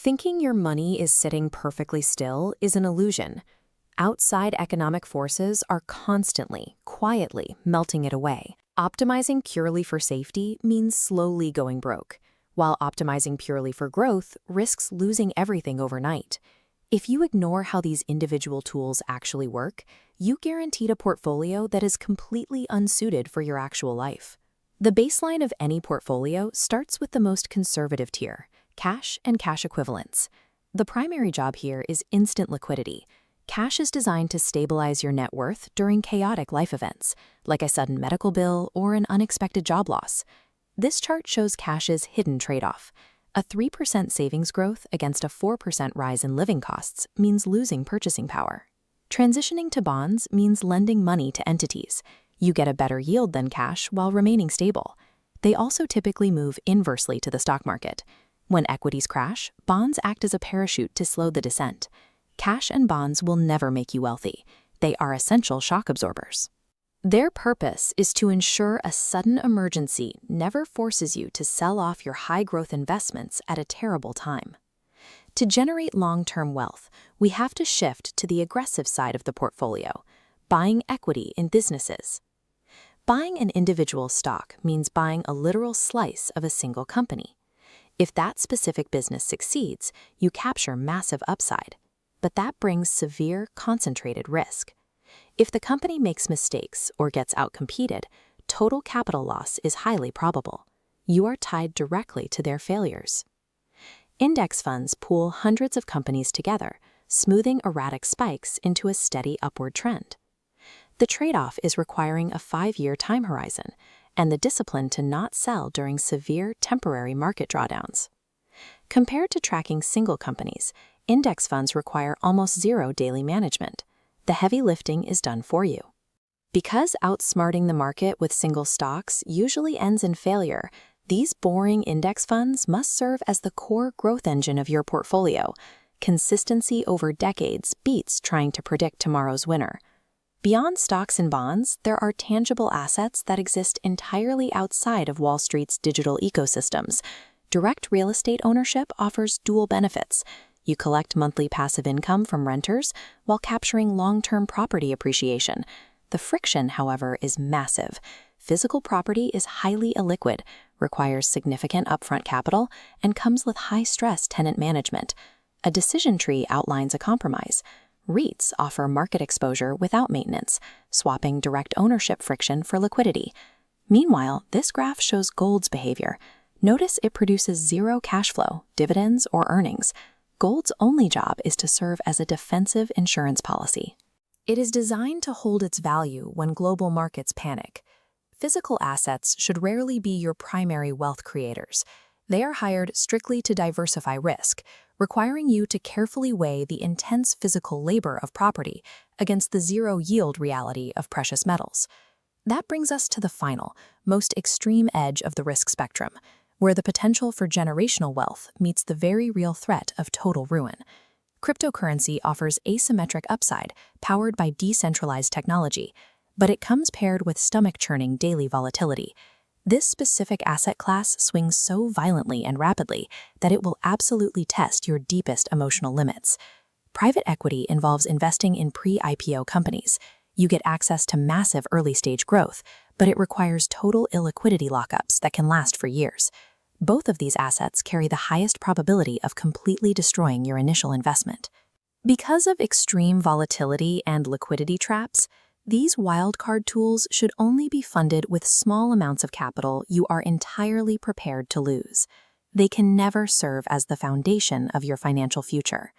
Thinking your money is sitting perfectly still is an illusion. Outside economic forces are constantly, quietly melting it away. Optimizing purely for safety means slowly going broke, while optimizing purely for growth risks losing everything overnight. If you ignore how these individual tools actually work, you guaranteed a portfolio that is completely unsuited for your actual life. The baseline of any portfolio starts with the most conservative tier, cash and cash equivalents. The primary job here is instant liquidity. Cash is designed to stabilize your net worth during chaotic life events, like a sudden medical bill or an unexpected job loss. This chart shows cash's hidden trade-off. A 3% savings growth against a 4% rise in living costs means losing purchasing power. Transitioning to bonds means lending money to entities. You get a better yield than cash while remaining stable. They also typically move inversely to the stock market. When equities crash, bonds act as a parachute to slow the descent. Cash and bonds will never make you wealthy. They are essential shock absorbers. Their purpose is to ensure a sudden emergency never forces you to sell off your high-growth investments at a terrible time. To generate long-term wealth, we have to shift to the aggressive side of the portfolio, buying equity in businesses. Buying an individual stock means buying a literal slice of a single company. If that specific business succeeds, you capture massive upside. But that brings severe, concentrated risk. If the company makes mistakes or gets outcompeted, total capital loss is highly probable. You are tied directly to their failures. Index funds pool hundreds of companies together, smoothing erratic spikes into a steady upward trend. The trade-off is requiring a 5-year time horizon and the discipline to not sell during severe temporary market drawdowns. Compared to tracking single companies, index funds require almost zero daily management. The heavy lifting is done for you. Because outsmarting the market with single stocks usually ends in failure, these boring index funds must serve as the core growth engine of your portfolio. Consistency over decades beats trying to predict tomorrow's winner. Beyond stocks and bonds, there are tangible assets that exist entirely outside of Wall Street's digital ecosystems. Direct real estate ownership offers dual benefits. You collect monthly passive income from renters while capturing long-term property appreciation. The friction, however, is massive. Physical property is highly illiquid, requires significant upfront capital, and comes with high-stress tenant management. A decision tree outlines a compromise. REITs offer market exposure without maintenance, swapping direct ownership friction for liquidity. Meanwhile, this graph shows gold's behavior. Notice it produces zero cash flow, dividends, or earnings. Gold's only job is to serve as a defensive insurance policy. It is designed to hold its value when global markets panic. Physical assets should rarely be your primary wealth creators. They are hired strictly to diversify risk, requiring you to carefully weigh the intense physical labor of property against the zero-yield reality of precious metals. That brings us to the final, most extreme edge of the risk spectrum, where the potential for generational wealth meets the very real threat of total ruin. Cryptocurrency offers asymmetric upside powered by decentralized technology, but it comes paired with stomach-churning daily volatility. This specific asset class swings so violently and rapidly that it will absolutely test your deepest emotional limits. Private equity involves investing in pre-IPO companies. You get access to massive early-stage growth, but it requires total illiquidity lockups that can last for years. Both of these assets carry the highest probability of completely destroying your initial investment. Because of extreme volatility and liquidity traps, these wildcard tools should only be funded with small amounts of capital you are entirely prepared to lose. They can never serve as the foundation of your financial future.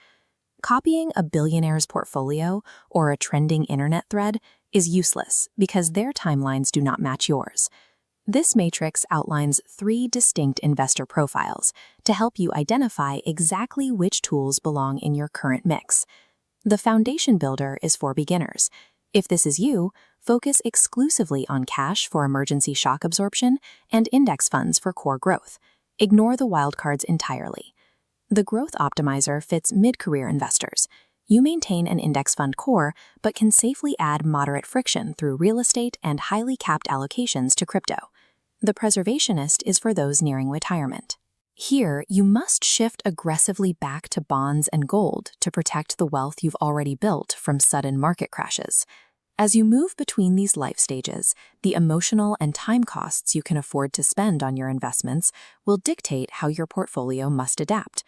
Copying a billionaire's portfolio or a trending internet thread is useless because their timelines do not match yours. This matrix outlines 3 distinct investor profiles to help you identify exactly which tools belong in your current mix. The foundation builder is for beginners. If this is you, focus exclusively on cash for emergency shock absorption and index funds for core growth. Ignore the wildcards entirely. The growth optimizer fits mid-career investors. You maintain an index fund core, but can safely add moderate friction through real estate and highly capped allocations to crypto. The preservationist is for those nearing retirement. Here, you must shift aggressively back to bonds and gold to protect the wealth you've already built from sudden market crashes. As you move between these life stages, the emotional and time costs you can afford to spend on your investments will dictate how your portfolio must adapt.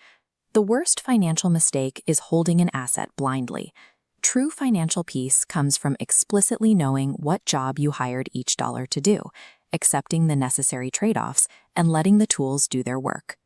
The worst financial mistake is holding an asset blindly. True financial peace comes from explicitly knowing what job you hired each dollar to do, accepting the necessary trade-offs, and letting the tools do their work.